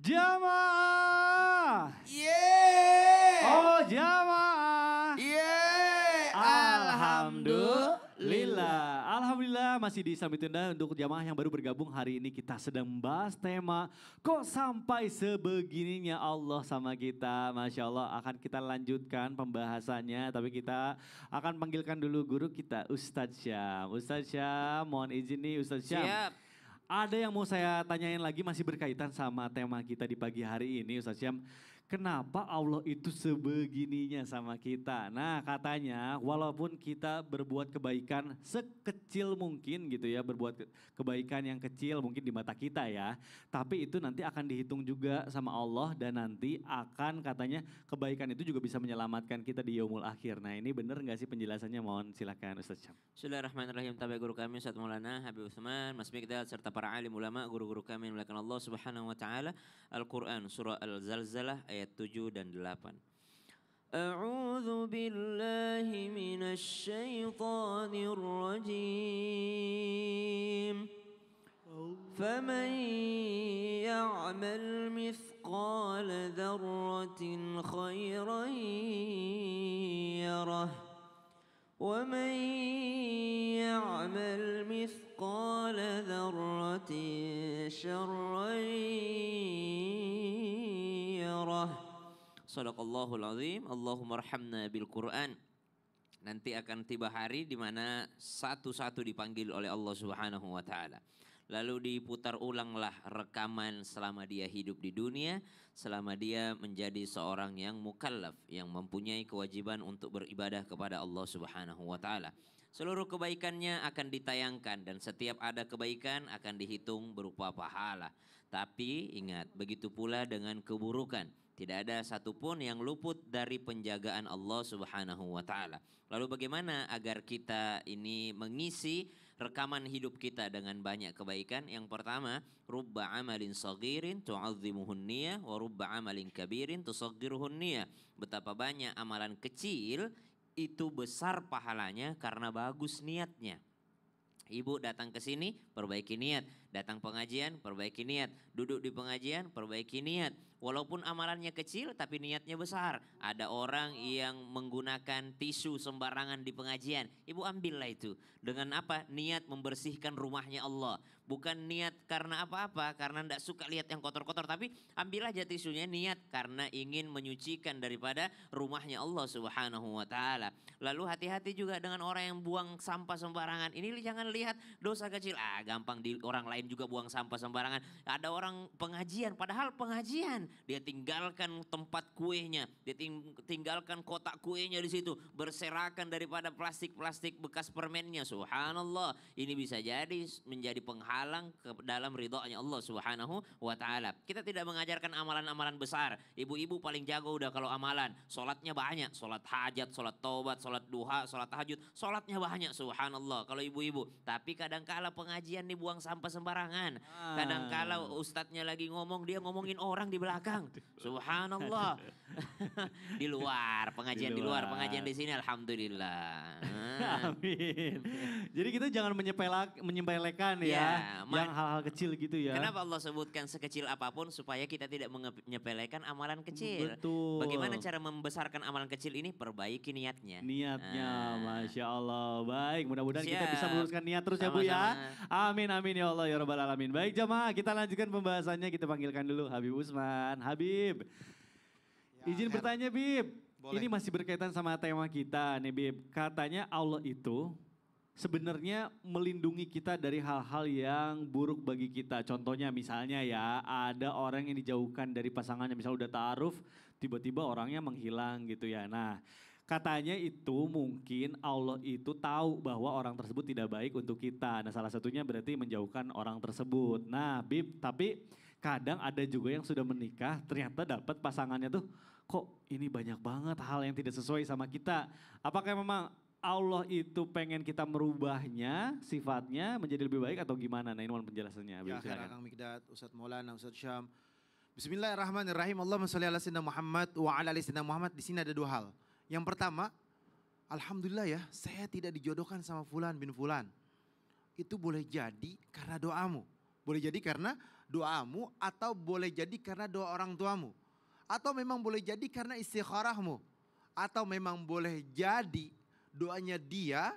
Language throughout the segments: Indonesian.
Jamaah. Yeay. Oh jamaah. Yeay. Alhamdulillah. Alhamdulillah masih di Islam Tunda untuk jamaah yang baru bergabung hari ini kita sedang membahas tema kok sampai sebegininya Allah sama kita. Masya Allah akan kita lanjutkan pembahasannya tapi kita akan panggilkan dulu guru kita Ustadz Syam. Ustadz Syam mohon izin nih Ustadz Syam. Siap. Ada yang mau saya tanyain lagi masih berkaitan sama tema kita di pagi hari ini Ustadz Syam. Kenapa Allah itu sebegininya sama kita? Nah katanya walaupun kita berbuat kebaikan sekecil mungkin gitu ya. Berbuat kebaikan yang kecil mungkin di mata kita ya. Tapi itu nanti akan dihitung juga sama Allah dan nanti akan katanya kebaikan itu juga bisa menyelamatkan kita di yaumul akhir. Nah ini benar nggak sih penjelasannya? Mohon silakan Ustadz Syam. Bismillahirrahmanirrahim. Tabi guru kami Ustaz Maulana Habib Utsman, Mas Mikdad serta para alim ulama, guru-guru kami yang dimuliakan Allah Subhanahu wa taala. Al-Qur'an surah Al-Zalzalah ayat 7 dan 8. A'udzu billahi minasy syaithanir rajim. فمن يعمل مثقال ذرة خيرا يره ومن يعمل مثقال ذرة شرا يره Sadaqallahul azim. Allahumma arhamna bil Qur'an. Nanti akan tiba hari di mana satu-satu dipanggil oleh Allah Subhanahu wa taala. Lalu diputar ulanglah rekaman selama dia hidup di dunia, selama dia menjadi seorang yang mukallaf, yang mempunyai kewajiban untuk beribadah kepada Allah Subhanahu wa taala. Seluruh kebaikannya akan ditayangkan dan setiap ada kebaikan akan dihitung berupa pahala. Tapi ingat, begitu pula dengan keburukan. Tidak ada satupun yang luput dari penjagaan Allah Subhanahu wa taala. Lalu bagaimana agar kita ini mengisi rekaman hidup kita dengan banyak kebaikan? Yang pertama, rubba amalin saghirin tu'azzimuhun niyah wa rubba amalin kabirin tusaggiruhun niyah. Betapa banyak amalan kecil itu besar pahalanya karena bagus niatnya. Ibu datang ke sini, perbaiki niat. Datang pengajian, perbaiki niat. Duduk di pengajian, perbaiki niat. Walaupun amalannya kecil tapi niatnya besar. Ada orang yang menggunakan tisu sembarangan di pengajian. Ibu ambillah itu. Dengan apa? Niat membersihkan rumahnya Allah. Bukan niat karena apa-apa, karena tidak suka lihat yang kotor-kotor. Tapi ambil aja tisunya, niat karena ingin menyucikan daripada rumahnya Allah Subhanahu wa taala. Lalu hati-hati juga dengan orang yang buang sampah sembarangan. Ini jangan lihat dosa kecil. Gampang di orang lain juga buang sampah sembarangan. Ada orang pengajian, padahal pengajian. Dia tinggalkan tempat kuenya, dia tinggalkan kotak kuenya di situ, berserakan daripada plastik-plastik bekas permennya. Subhanallah, ini bisa jadi menjadi penghalang ke dalam ridhonya Allah Subhanahu wa taala. Kita tidak mengajarkan amalan-amalan besar. Ibu-ibu paling jago udah kalau amalan. Salatnya banyak, salat hajat, salat taubat, salat duha, salat tahajud, salatnya banyak subhanallah kalau ibu-ibu. Tapi kadang-kala pengajian nih buang sampah sembarangan. Kadang-kala ustadznya lagi ngomong, dia ngomongin orang di belakang. Subhanallah. Di luar, pengajian di luar, pengajian di sini alhamdulillah. Amin. Jadi kita jangan menyepelekan ya, yang hal-hal kecil gitu ya. Kenapa Allah sebutkan sekecil apapun supaya kita tidak menyepelekan amalan kecil. Betul. Bagaimana cara membesarkan amalan kecil ini? Perbaiki niatnya. Niatnya, Masya Allah. Baik, mudah-mudahan kita bisa meluruskan niat terus ya Bu ya. Amin, amin ya Allah ya Rabbal Alamin. Baik jamaah, kita lanjutkan pembahasannya. Kita panggilkan dulu Habib Utsman. Habib, izin bertanya Bib. Boleh. Ini masih berkaitan sama tema kita nih Bib. Katanya Allah itu sebenarnya melindungi kita dari hal-hal yang buruk bagi kita. Contohnya misalnya ya, ada orang yang dijauhkan dari pasangannya. Misalnya udah ta'aruf, tiba-tiba orangnya menghilang gitu ya. Nah, katanya itu mungkin Allah itu tahu bahwa orang tersebut tidak baik untuk kita. Nah salah satunya berarti menjauhkan orang tersebut. Nah Bib, tapi kadang ada juga yang sudah menikah ternyata dapat pasangannya tuh kok ini banyak banget hal yang tidak sesuai sama kita. Apakah memang Allah itu pengen kita merubahnya sifatnya menjadi lebih baik atau gimana? Nah ini mohon penjelasannya. Ya Kang Mikdad, Ustadz Maulana, Ustadz Syam. Bismillahirrahmanirrahim. Allahumma sholli ala sayyidina Muhammad wa ala ali sayyidina Muhammad. Di sini ada dua hal. Yang pertama, alhamdulillah ya, saya tidak dijodohkan sama fulan bin fulan. Itu boleh jadi karena doamu. Boleh jadi karena doamu atau boleh jadi karena doa orang tuamu. Atau memang boleh jadi karena istikharahmu. Atau memang boleh jadi doanya dia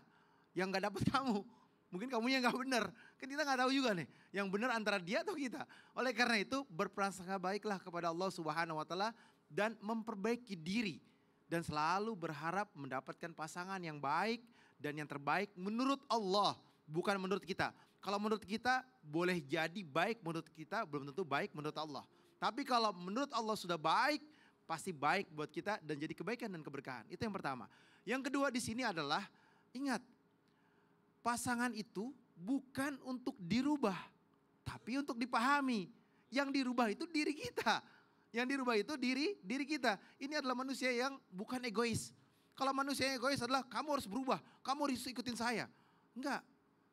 yang gak dapat kamu. Mungkin kamunya gak benar. Kan kita gak tahu juga nih. Yang benar antara dia atau kita. Oleh karena itu berprasangka baiklah kepada Allah Subhanahu wa taala dan memperbaiki diri. Dan selalu berharap mendapatkan pasangan yang baik dan yang terbaik menurut Allah. Bukan menurut kita. Kalau menurut kita boleh jadi baik menurut kita, belum tentu baik menurut Allah. Tapi kalau menurut Allah sudah baik, pasti baik buat kita dan jadi kebaikan dan keberkahan. Itu yang pertama. Yang kedua di sini adalah ingat, pasangan itu bukan untuk dirubah, tapi untuk dipahami. Yang dirubah itu diri kita. Yang dirubah itu diri kita. Ini adalah manusia yang bukan egois. Kalau manusia yang egois adalah kamu harus berubah, kamu harus ikutin saya. Enggak.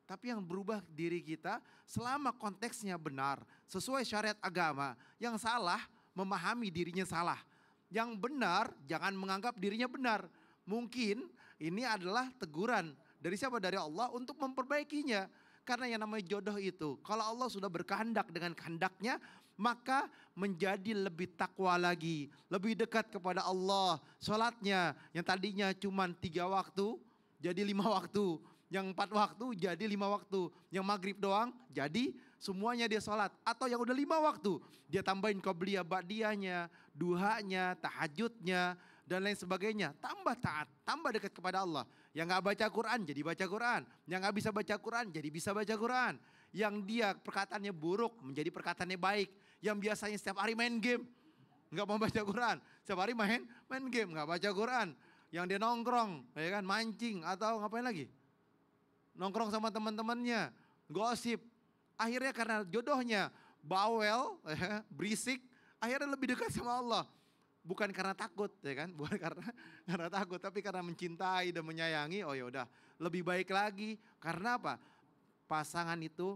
Tapi yang berubah diri kita selama konteksnya benar, sesuai syariat agama. Yang salah memahami dirinya salah. Yang benar jangan menganggap dirinya benar. Mungkin ini adalah teguran dari siapa? Dari Allah untuk memperbaikinya. Karena yang namanya jodoh itu, kalau Allah sudah berkehendak dengan kehendaknya, maka menjadi lebih takwa lagi. Lebih dekat kepada Allah. Sholatnya yang tadinya cuma 3 waktu, jadi 5 waktu. Yang 4 waktu jadi 5 waktu. Yang maghrib doang jadi semuanya dia sholat. Atau yang udah 5 waktu dia tambahin qobliyah ba'diyahnya, duhanya, tahajudnya dan lain sebagainya. Tambah taat, tambah dekat kepada Allah. Yang gak baca Quran jadi baca Quran. Yang gak bisa baca Quran jadi bisa baca Quran. Yang dia perkataannya buruk menjadi perkataannya baik. Yang biasanya setiap hari main game, gak mau baca Quran. Setiap hari main game, gak baca Quran. Yang dia nongkrong, ya kan, mancing atau ngapain lagi? Nongkrong sama teman-temannya, gosip. Akhirnya karena jodohnya bawel, berisik, akhirnya lebih dekat sama Allah. Bukan karena takut, ya kan? Bukan karena takut, tapi karena mencintai dan menyayangi. Oh ya udah, lebih baik lagi. Karena apa? Pasangan itu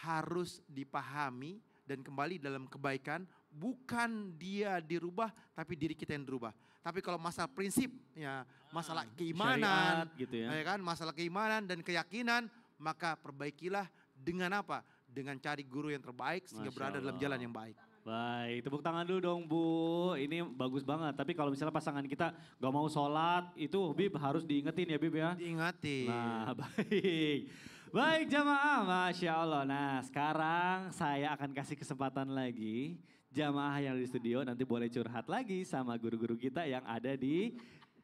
harus dipahami dan kembali dalam kebaikan. Bukan dia dirubah, tapi diri kita yang dirubah. Tapi kalau masalah prinsip, ya masalah keimanan, syariat gitu ya. Ya kan, masalah keimanan dan keyakinan, maka perbaikilah dengan apa? Dengan cari guru yang terbaik sehingga Masya berada dalam Allah. jalan yang baik. Baik, tepuk tangan dulu dong Bu. Ini bagus banget. Tapi kalau misalnya pasangan kita gak mau sholat, itu Bib harus diingetin ya Bib ya. Diingati. Nah baik. Baik jamaah, Masya Allah. Nah sekarang saya akan kasih kesempatan lagi. Jamaah yang di studio nanti boleh curhat lagi sama guru-guru kita yang ada di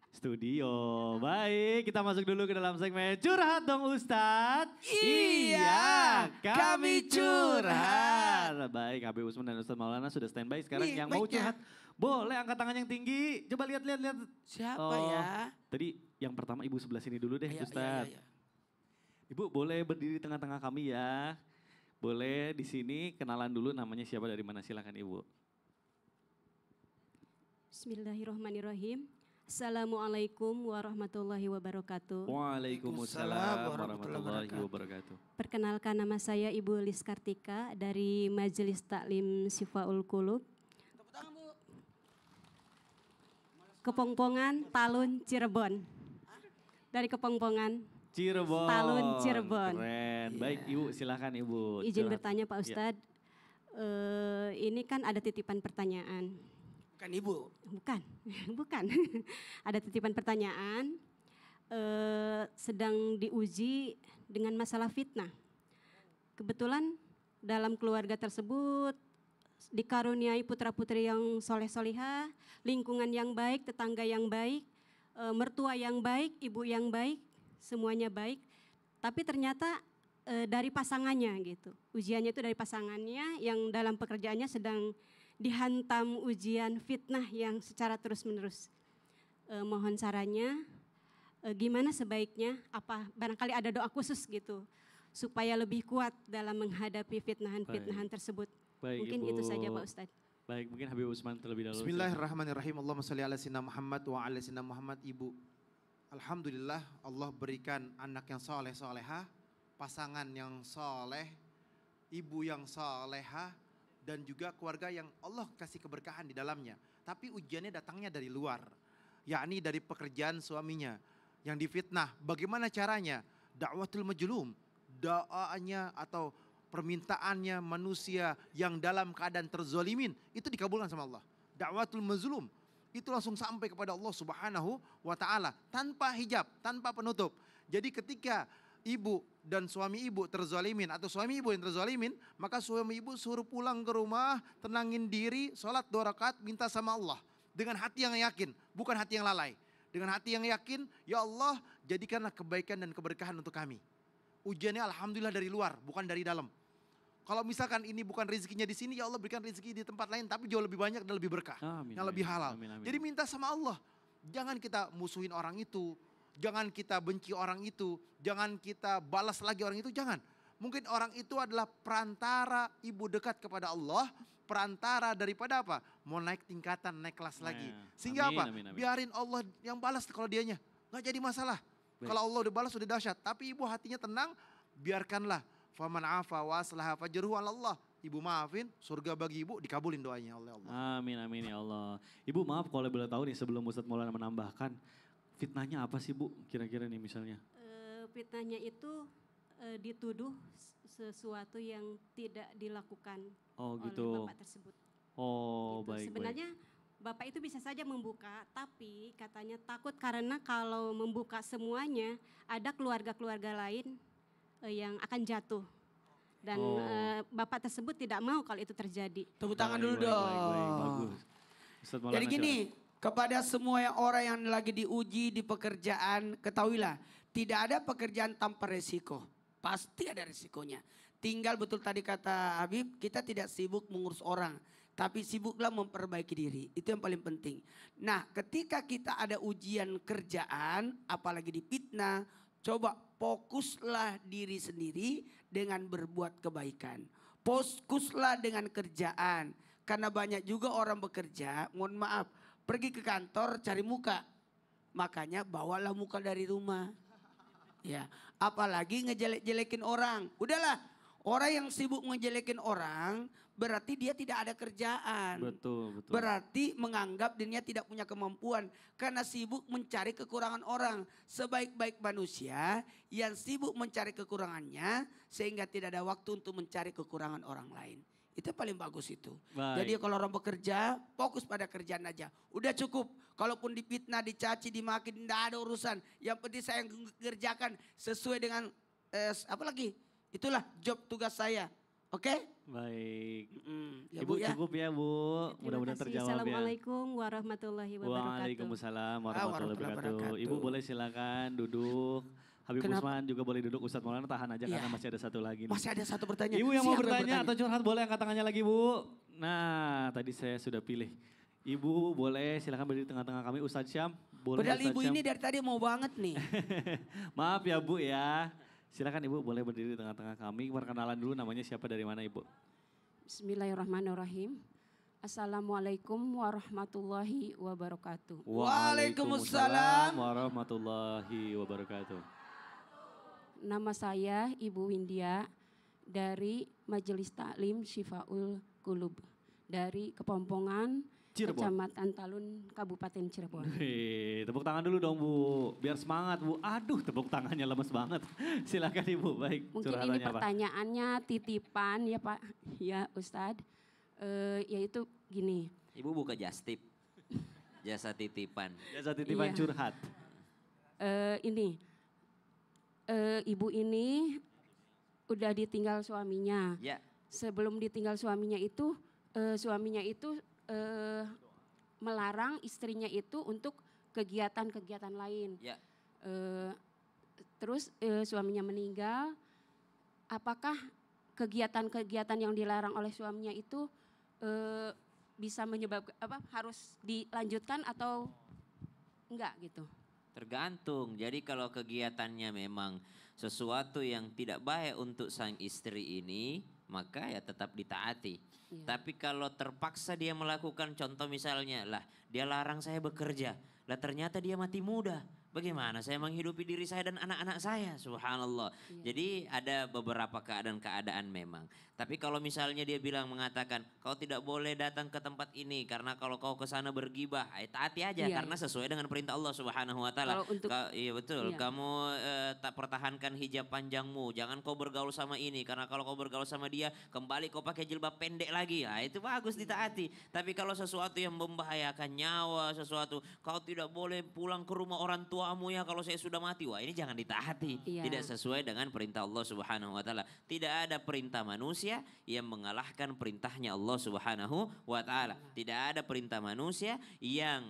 studio. Baik, kita masuk dulu ke dalam segmen curhat dong Ustadz. Iya, kami curhat. Baik, Habib Usman dan Ustadz Maulana sudah standby sekarang. Nih, Yang mau baiknya. curhat, boleh angkat tangan yang tinggi. Coba lihat. Siapa Oh, ya? Tadi yang pertama ibu sebelah sini dulu deh Iya, Ustadz. iya. Ibu boleh berdiri di tengah-tengah kami ya. Boleh di sini kenalan dulu namanya siapa dari mana, silakan Ibu. Bismillahirrahmanirrahim. Assalamualaikum warahmatullahi wabarakatuh. Waalaikumsalam warahmatullahi wabarakatuh. Perkenalkan, nama saya Ibu Lis Kartika dari Majelis Taklim Syifaul Qulub. Kepongpongan, Talun, Cirebon. Dari Kepongpongan. Cirebon. Talun, Cirebon. Keren. Baik Ibu, silakan Ibu. Izin Curhat. bertanya Pak Ya. Ustadz. Ini kan ada titipan pertanyaan. Bukan ibu. Bukan, bukan. Ada titipan pertanyaan, sedang diuji dengan masalah fitnah. Kebetulan dalam keluarga tersebut dikaruniai putra-putri yang soleh-solihah, lingkungan yang baik, tetangga yang baik, mertua yang baik, ibu yang baik, semuanya baik. Tapi ternyata dari pasangannya gitu. Ujiannya itu dari pasangannya yang dalam pekerjaannya sedang dihantam ujian fitnah yang secara terus-menerus. Mohon sarannya, gimana sebaiknya, apa barangkali ada doa khusus gitu, supaya lebih kuat dalam menghadapi fitnahan-fitnahan tersebut. Baik, Mungkin Ibu. itu saja Pak Ustadz. Baik, mungkin Habib Usman terlebih dahulu. Bismillahirrahmanirrahim. Allahumma sholli ala sayyidina Muhammad wa ala sayyidina Muhammad. Ibu, alhamdulillah Allah berikan anak yang soleh solehah, pasangan yang soleh, ibu yang solehah, dan juga keluarga yang Allah kasih keberkahan di dalamnya. Tapi ujiannya datangnya dari luar, yakni dari pekerjaan suaminya yang difitnah. Bagaimana caranya? Dakwatul majlum, doanya atau permintaannya manusia yang dalam keadaan terzolimin, itu dikabulkan sama Allah. Da'watul mazlum, itu langsung sampai kepada Allah Subhanahu wa ta'ala. Tanpa hijab, tanpa penutup. Jadi ketika ibu dan suami ibu terzalimin atau suami ibu yang terzalimin, maka suami ibu suruh pulang ke rumah, tenangin diri, sholat 2 rakaat, minta sama Allah. Dengan hati yang yakin, bukan hati yang lalai. Dengan hati yang yakin, ya Allah jadikanlah kebaikan dan keberkahan untuk kami. Ujiannya alhamdulillah dari luar, bukan dari dalam. Kalau misalkan ini bukan rezekinya di sini, ya Allah berikan rezeki di tempat lain, tapi jauh lebih banyak dan lebih berkah. Amin, yang lebih halal. amin, amin. Jadi minta sama Allah. Jangan kita musuhin orang itu. Jangan kita benci orang itu. Jangan kita balas lagi orang itu, jangan. Mungkin orang itu adalah perantara ibu dekat kepada Allah. Perantara daripada apa? Mau naik tingkatan, naik kelas lagi. Sehingga amin, apa? amin, amin. Biarin Allah yang balas kalau dianya. Gak jadi masalah. Baik. Kalau Allah udah balas udah dahsyat. Tapi ibu hatinya tenang, biarkanlah. Faman afa wa aslaha fajruhu 'ala Allah. Ibu maafin, surga bagi ibu, dikabulin doanya oleh Allah. Amin, amin ya Allah. Ibu maaf kalau boleh tahu nih sebelum Ustadz Maulana menambahkan, fitnahnya apa sih Bu kira-kira nih misalnya? Fitnahnya itu dituduh sesuatu yang tidak dilakukan Oh oleh gitu. bapak tersebut. Oh Gitu. baik, Sebenarnya bapak itu bisa saja membuka, tapi katanya takut karena kalau membuka semuanya ada keluarga-keluarga lain yang akan jatuh. Dan Oh. bapak tersebut tidak mau kalau itu terjadi. Tepuk tangan Baik, dulu baik, dong. baik, baik, bagus. Ustadz Maulana, Jadi gini, silakan. kepada semua orang yang lagi diuji di pekerjaan, ketahuilah tidak ada pekerjaan tanpa resiko. Pasti ada resikonya. Tinggal betul tadi kata Habib, kita tidak sibuk mengurus orang. Tapi sibuklah memperbaiki diri. Itu yang paling penting. Nah ketika kita ada ujian kerjaan, apalagi difitnah, coba fokuslah diri sendiri dengan berbuat kebaikan. Fokuslah dengan kerjaan. Karena banyak juga orang bekerja, mohon maaf, pergi ke kantor cari muka. Makanya bawalah muka dari rumah. Ya, apalagi ngejelek-jelekin orang. Udahlah, orang yang sibuk ngejelekin orang berarti dia tidak ada kerjaan. Betul, betul. Berarti menganggap dirinya tidak punya kemampuan karena sibuk mencari kekurangan orang. Sebaik-baik manusia yang sibuk mencari kekurangannya sehingga tidak ada waktu untuk mencari kekurangan orang lain. Itu paling bagus itu. Baik. Jadi kalau orang bekerja fokus pada kerjaan aja. Udah cukup. Kalaupun difitnah, dicaci, dimaki, tidak ada urusan. Yang penting saya kerjakan sesuai dengan apa lagi? Itulah job tugas saya. Oke? Baik. Ya, Ibu Bu, ya. cukup ya Bu, Terima mudah-mudahan kasih. terjawab ya. Assalamualaikum warahmatullahi wabarakatuh. Waalaikumsalam warahmatullahi wabarakatuh. wabarakatuh. Ibu boleh silakan duduk. Habib Kenapa? Usman juga boleh duduk. Ustadz Maulana tahan aja karena Iya. masih ada satu lagi nih. Masih ada satu pertanyaan. Ibu yang mau Siapa bertanya atau curhat boleh angkat tangannya lagi Bu. Nah tadi saya sudah pilih. Ibu boleh silakan berdiri di tengah-tengah kami. Ustadz Syam boleh. Padahal Ustadz ibu Syam. ini dari tadi mau banget nih. Maaf ya Bu ya. Silakan Ibu boleh berdiri di tengah-tengah kami. Perkenalan dulu namanya siapa dari mana Ibu. Bismillahirrahmanirrahim. Assalamualaikum warahmatullahi wabarakatuh. Waalaikumsalam. warahmatullahi wabarakatuh. Nama saya Ibu Windia dari Majelis Taklim Syifaul Qulub dari Kepompongan, Cirebon. Kecamatan Talun, Kabupaten Cirebon. Wih, tepuk tangan dulu dong Bu, biar semangat Bu. Aduh tepuk tangannya lemes banget. Silakan Ibu, baik. Mungkin ini curhatannya apa? pertanyaannya titipan ya Pak, ya Ustadz. Yaitu gini, Ibu buka jastip. Jasa titipan. Jasa titipan Iya. curhat. Ibu ini udah ditinggal suaminya. Ya, Sebelum ditinggal suaminya itu melarang istrinya itu untuk kegiatan-kegiatan lain. ya. Terus suaminya meninggal, apakah kegiatan-kegiatan yang dilarang oleh suaminya itu bisa menyebabkan harus dilanjutkan atau enggak gitu? Tergantung. Jadi kalau kegiatannya memang sesuatu yang tidak baik untuk sang istri ini, maka ya tetap ditaati. Iya. Tapi kalau terpaksa dia melakukan, contoh misalnya, lah dia larang saya bekerja, lah ternyata dia mati muda. bagaimana saya menghidupi diri saya dan anak-anak saya, subhanallah. Jadi ada beberapa keadaan-keadaan memang. Tapi kalau misalnya dia mengatakan kau tidak boleh datang ke tempat ini karena kalau kau ke sana bergibah, taati aja karena sesuai dengan perintah Allah Subhanahu wa taala. Iya betul, kamu tak pertahankan hijab panjangmu, jangan kau bergaul sama ini karena kalau kau bergaul sama dia kembali kau pakai jilbab pendek lagi. Itu bagus ditaati. Tapi kalau sesuatu yang membahayakan nyawa, sesuatu kau tidak boleh pulang ke rumah orang tuamu ya kalau saya sudah mati. Wah, ini jangan ditaati. Tidak sesuai dengan perintah Allah Subhanahu wa taala. Tidak ada perintah manusia yang mengalahkan perintahnya Allah Subhanahu wa taala. Tidak ada perintah manusia yang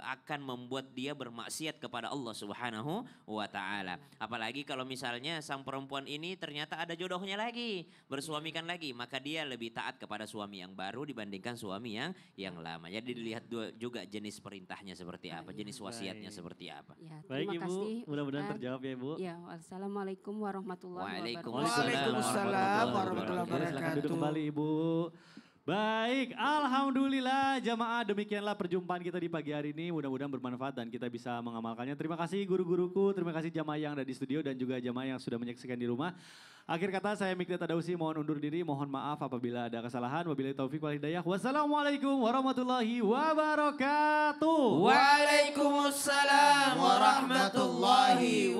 akan membuat dia bermaksiat kepada Allah Subhanahu wa taala. Apalagi kalau misalnya sang perempuan ini ternyata ada jodohnya lagi, bersuamikan lagi, maka dia lebih taat kepada suami yang baru dibandingkan suami yang lama. Jadi dilihat juga jenis perintahnya seperti apa, jenis wasiatnya seperti apa. Baik Ibu, mudah-mudahan terjawab ya Ibu. Ya, wassalamualaikum warahmatullahi wabarakatuh. Waalaikumsalam warahmatullahi wabarakatuh. Silakan duduk kembali Ibu. Baik, alhamdulillah jamaah, demikianlah perjumpaan kita di pagi hari ini. Mudah-mudahan bermanfaat dan kita bisa mengamalkannya. Terima kasih guru-guruku, terima kasih jamaah yang ada di studio dan juga jamaah yang sudah menyaksikan di rumah. Akhir kata saya Mikdad Tadausi mohon undur diri, mohon maaf apabila ada kesalahan. Wabillahi taufiq wal hidayah. Wassalamualaikum warahmatullahi wabarakatuh. Waalaikumsalam warahmatullahi